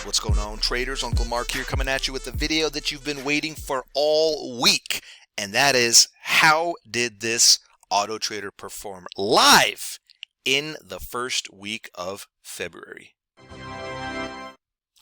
what? What's going on, traders? Uncle Mark here, coming at you with the video that you've been waiting for all week, and that is, how did this auto trader perform live in the first week of February?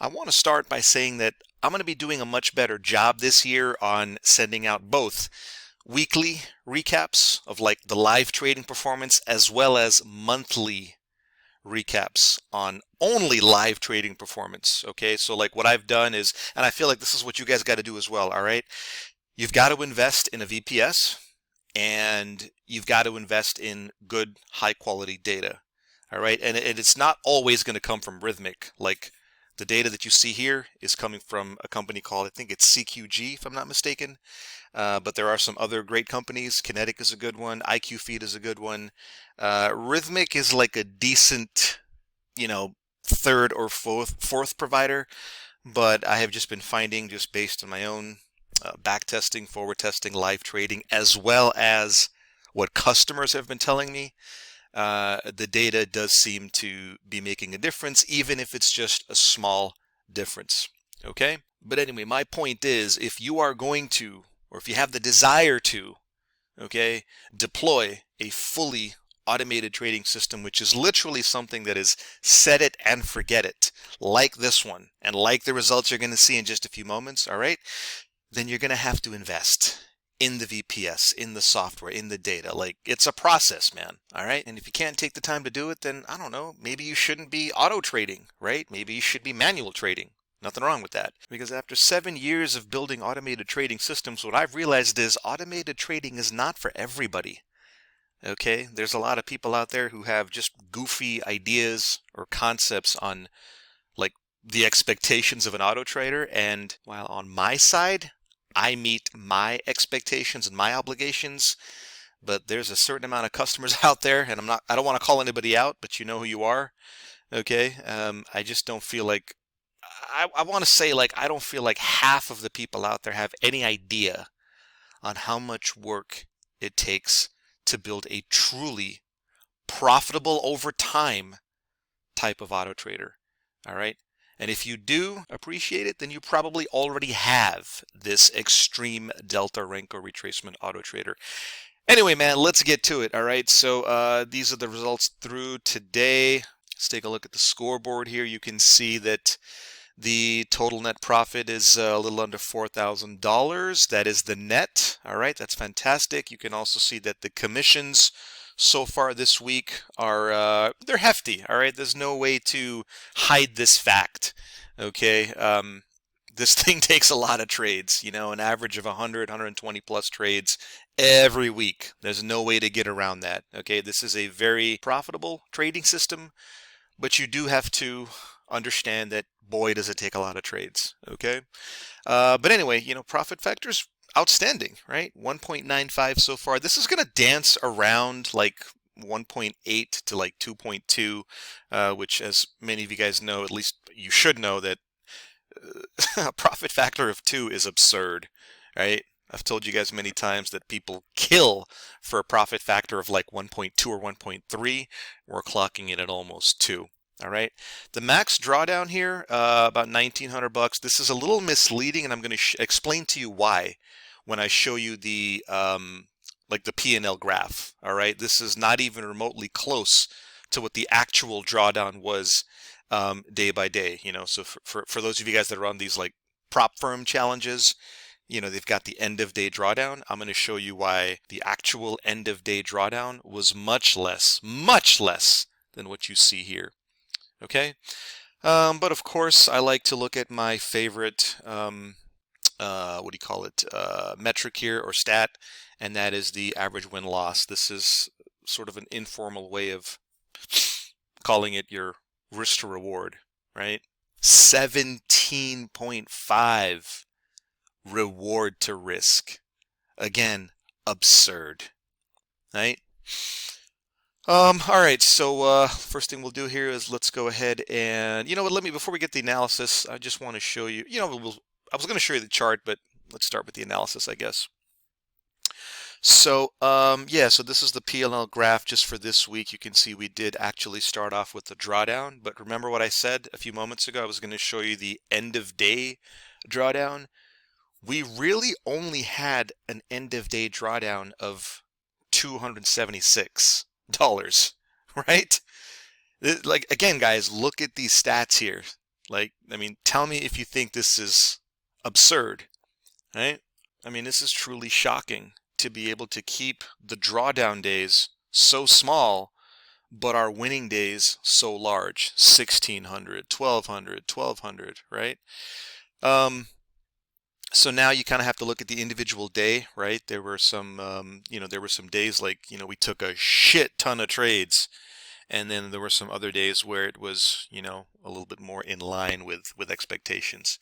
I want to start by saying that I'm going to be doing a much better job this year on sending out both weekly recaps of like the live trading performance as well as monthly recaps on only live trading performance. Okay, so like what I've done is, and I feel like this is what you guys got to do as well. All right, you've got to invest in a VPS and you've got to invest in good high quality data. All right, and it's not always going to come from Rhythmic. Like the data that you see here is coming from a company called, I think it's CQG, if I'm not mistaken. But there are some other great companies. Kinetic is a good one. IQ Feed is a good one. Rhythmic is like a decent, third or fourth provider. But I have just been finding, just based on my own back testing, forward testing, live trading, as well as what customers have been telling me, the data does seem to be making a difference, even if it's just a small difference. Okay? But anyway, my point is, if you are going to, or if you have the desire to, okay, deploy a fully automated trading system, which is literally something that is set it and forget it, like this one, and like the results you're going to see in just a few moments, all right, then you're going to have to invest in the VPS, in the software, in the data. Like, it's a process, man, all right? And if you can't take the time to do it, then, I don't know, maybe you shouldn't be auto trading, right? Maybe you should be manual trading. Nothing wrong with that. Because after 7 years of building automated trading systems, what I've realized is automated trading is not for everybody. Okay? There's a lot of people out there who have just goofy ideas or concepts on, like, the expectations of an auto trader. And while on my side, I meet my expectations and my obligations, but there's a certain amount of customers out there, and I don't want to call anybody out, but you know who you are. Okay? I just don't feel like, I want to say, like, I don't feel like half of the people out there have any idea on how much work it takes to build a truly profitable over time type of auto trader. All right? And if you do appreciate it, then you probably already have this extreme delta rank or retracement auto trader. Anyway, man, let's get to it. All right, so these are the results through today. Let's take a look at the scoreboard here. You can see that the total net profit is a little under $4,000. That is the net. All right, that's fantastic. You can also see that the commissions so far this week are they're hefty. All right, there's no way to hide this fact. Okay, this thing takes a lot of trades. An average of 100, 120 plus trades every week. There's no way to get around that. Okay, this is a very profitable trading system, but you do have to understand that, boy, does it take a lot of trades. Okay, but anyway, profit factors outstanding, right? 1.95 so far. This is going to dance around like 1.8 to like 2.2, which, as many of you guys know, at least you should know, that a profit factor of 2 is absurd, right? I've told you guys many times that people kill for a profit factor of like 1.2 or 1.3. We're clocking it at almost 2. All right, the max drawdown here, about $1,900. This is a little misleading, and I'm going to explain to you why when I show you the like the P&L graph. All right, this is not even remotely close to what the actual drawdown was day by day. So for those of you guys that are on these like prop firm challenges, they've got the end of day drawdown. I'm going to show you why the actual end of day drawdown was much less than what you see here. Okay, but of course I like to look at my favorite metric here, or stat, and that is the average win-loss. This is sort of an informal way of calling it your risk to reward, right? 17.5 reward to risk. Again, absurd, right? All right, so first thing we'll do here is let's go ahead and, before we get the analysis, I just want to show you, I was going to show you the chart, but let's start with the analysis, I guess. So, yeah, so this is the P&L graph just for this week. You can see we did actually start off with the drawdown, but remember what I said a few moments ago? I was going to show you the end of day drawdown. We really only had an end of day drawdown of $276, right? Like, again, guys, look at these stats here. Like, I mean, tell me if you think this is absurd, right? I mean, this is truly shocking to be able to keep the drawdown days so small, but our winning days so large. 1600, 1200, 1200, right? So now you kind of have to look at the individual day, right? There were some, there were some days like, we took a shit ton of trades, and then there were some other days where it was, a little bit more in line with expectations.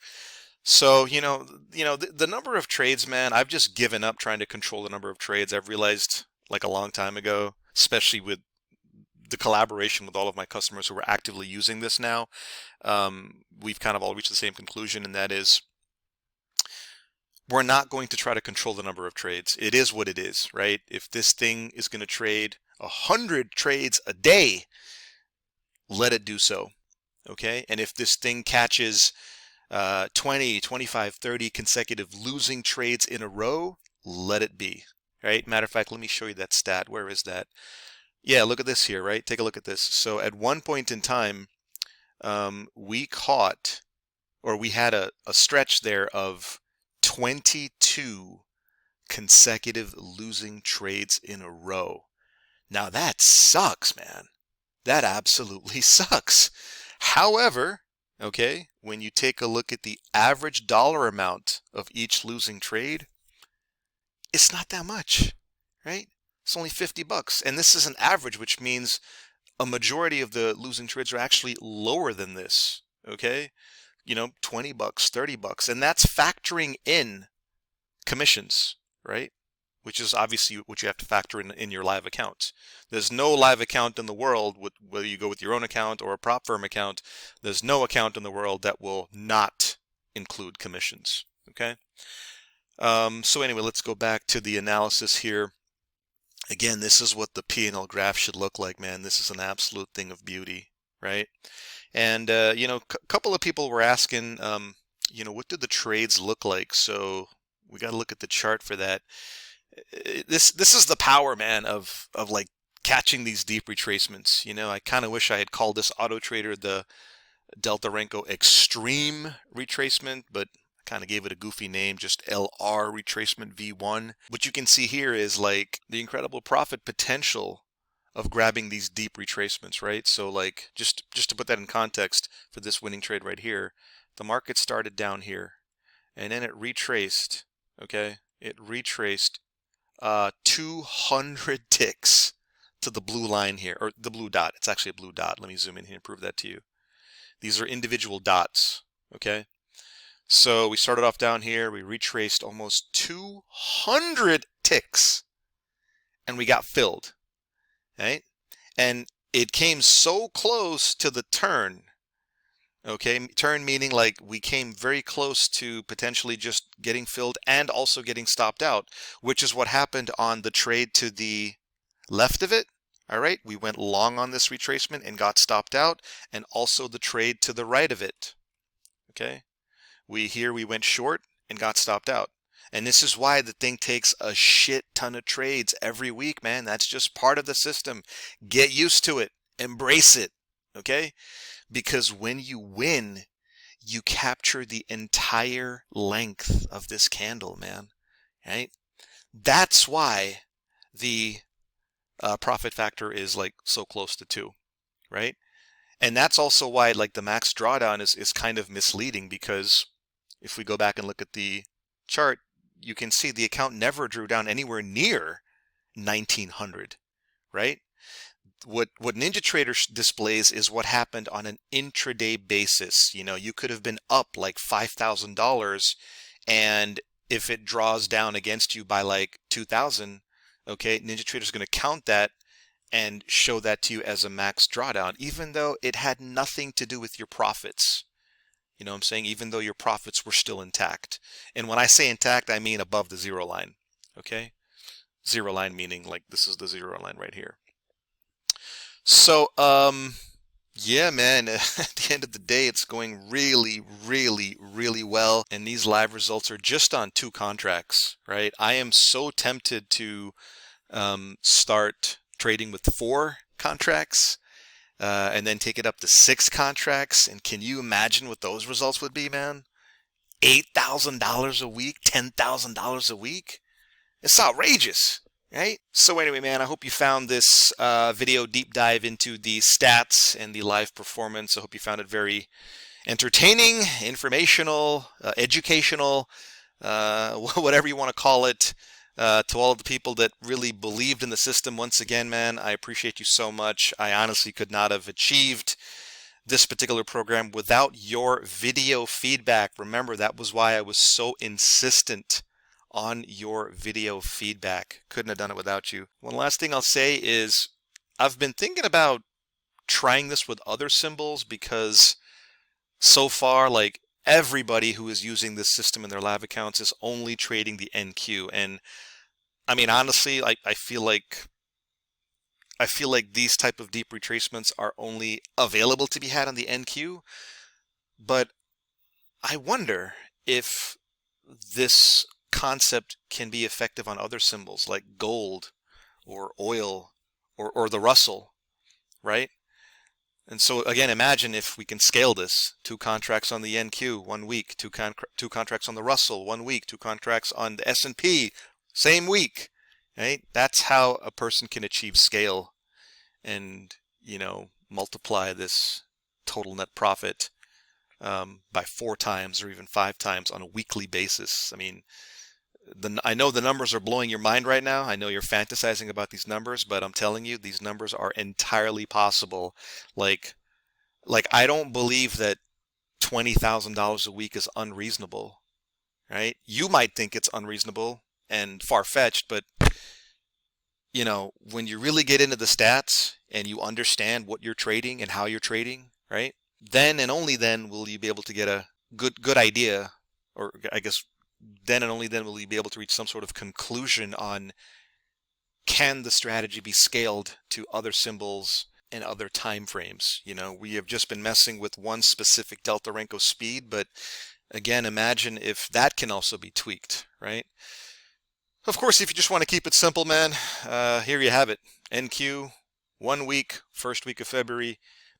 So, the number of trades, man, I've just given up trying to control the number of trades. I've realized like a long time ago, especially with the collaboration with all of my customers who are actively using this now, we've kind of all reached the same conclusion, and that is we're not going to try to control the number of trades. It is what it is, right? If this thing is going to trade 100 trades a day, let it do so, okay? And if this thing catches 20, 25, 30 consecutive losing trades in a row, let it be, right? Matter of fact, let me show you that stat. Where is that? Yeah, look at this here, right? Take a look at this. So at one point in time, we had a stretch there of 22 consecutive losing trades in a row. Now that sucks, man. That absolutely sucks. However, okay, when you take a look at the average dollar amount of each losing trade, it's not that much, right? It's only $50. And this is an average, which means a majority of the losing trades are actually lower than this, okay? $20, $30, and that's factoring in commissions, right? Which is obviously what you have to factor in your live account. There's no live account in the world, whether you go with your own account or a prop firm account, there's no account in the world that will not include commissions, okay? So anyway, let's go back to the analysis here. Again, this is what the P&L graph should look like, man. This is an absolute thing of beauty, right? And, a couple of people were asking, what did the trades look like? So we got to look at the chart for that. This is the power, man, of like catching these deep retracements. I kind of wish I had called this auto trader the Delta Renko Extreme Retracement, but I kind of gave it a goofy name, just LR Retracement V1. What you can see here is like the incredible profit potential of grabbing these deep retracements, right? So like just to put that in context for this winning trade right here, the market started down here and then it retraced, okay? It retraced 200 ticks to the blue line here, or the blue dot. It's actually a blue dot. Let me zoom in here and prove that to you. These are individual dots, okay? So we started off down here, we retraced almost 200 ticks and we got filled. Right? And it came so close to the turn, okay? Turn meaning like we came very close to potentially just getting filled and also getting stopped out, which is what happened on the trade to the left of it. All right, we went long on this retracement and got stopped out, and also the trade to the right of it. Okay, we went short and got stopped out. And this is why the thing takes a shit ton of trades every week, man. That's just part of the system. Get used to it. Embrace it, okay? Because when you win, you capture the entire length of this candle, man, right? That's why the profit factor is like so close to 2, right? And that's also why like the max drawdown is kind of misleading, because if we go back and look at the chart, you can see the account never drew down anywhere near 1900, right? What NinjaTrader displays is what happened on an intraday basis. You could have been up like $5,000, and if it draws down against you by like 2,000, okay, NinjaTrader is going to count that and show that to you as a max drawdown, even though it had nothing to do with your profits. You know what I'm saying? Even though your profits were still intact. And when I say intact, I mean above the zero line. Okay? zero line, meaning like this is the zero line right here. So, yeah, man, at the end of the day, it's going really, really, really well. And these live results are just on 2 contracts, right? I am so tempted to start trading with 4 contracts and then take it up to 6 contracts. And can you imagine what those results would be, man? $8,000 a week, $10,000 a week? It's outrageous. Right? So anyway, man, I hope you found this video deep dive into the stats and the live performance. I hope you found it very entertaining, informational, educational, whatever you want to call it. To all of the people that really believed in the system, once again, man, I appreciate you so much. I honestly could not have achieved this particular program without your video feedback. Remember, that was why I was so insistent on your video feedback. Couldn't have done it without you. One last thing I'll say is I've been thinking about trying this with other symbols, because so far, like, everybody who is using this system in their live accounts is only trading the NQ. And I mean, honestly, I feel like these type of deep retracements are only available to be had on the NQ. But I wonder if this concept can be effective on other symbols like gold or oil or the Russell, right? And so again, imagine if we can scale this: 2 contracts on the NQ 1 week, 2 contracts on the Russell 1 week, 2 contracts on the S&P same week, right? That's how a person can achieve scale and, you know, multiply this total net profit by 4 times or even 5 times on a weekly basis. I mean, I know the numbers are blowing your mind right now. I know you're fantasizing about these numbers, but I'm telling you, these numbers are entirely possible. Like I don't believe that $20,000 a week is unreasonable, right? You might think it's unreasonable and far-fetched, but you know, when you really get into the stats and you understand what you're trading and how you're trading, right? Then and only then will you be able to get a good idea, or I guess then and only then will you be able to reach some sort of conclusion on, can the strategy be scaled to other symbols and other time frames? You know, we have just been messing with one specific Delta Renko speed, but again, imagine if that can also be tweaked, right? Of course, if you just want to keep it simple, man, here you have it. NQ, 1 week, first week of February,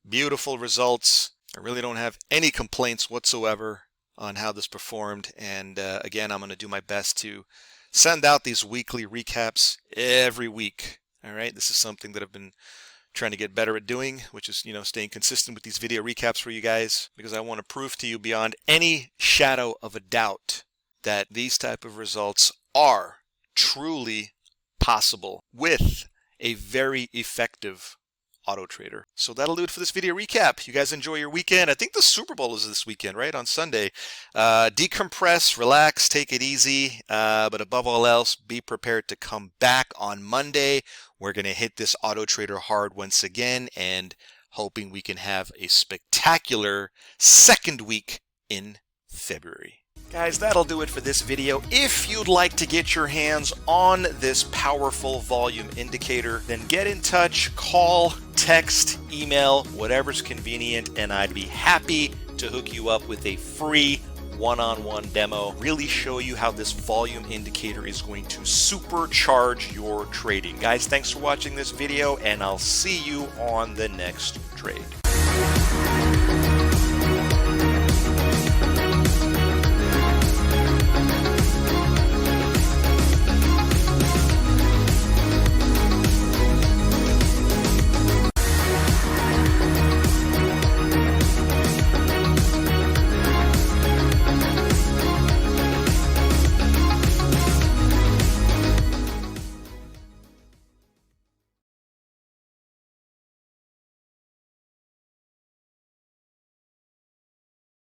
beautiful results. I really don't have any complaints whatsoever on how this performed, and again, I'm going to do my best to send out these weekly recaps every week. All right, this is something that I've been trying to get better at doing, which is, you know, staying consistent with these video recaps for you guys, because I want to prove to you beyond any shadow of a doubt that these type of results are truly possible with a very effective auto trader. So that'll do it for this video recap. You guys enjoy your weekend. I think the Super Bowl is this weekend, right? On Sunday. Decompress, relax, take it easy. But above all else, be prepared to come back on Monday. We're going to hit this auto trader hard once again, and hoping we can have a spectacular second week in February. Guys, that'll do it for this video. If you'd like to get your hands on this powerful volume indicator, then get in touch, call, text, email, whatever's convenient, and I'd be happy to hook you up with a free one-on-one demo, really show you how this volume indicator is going to supercharge your trading. Guys, thanks for watching this video, and I'll see you on the next trade.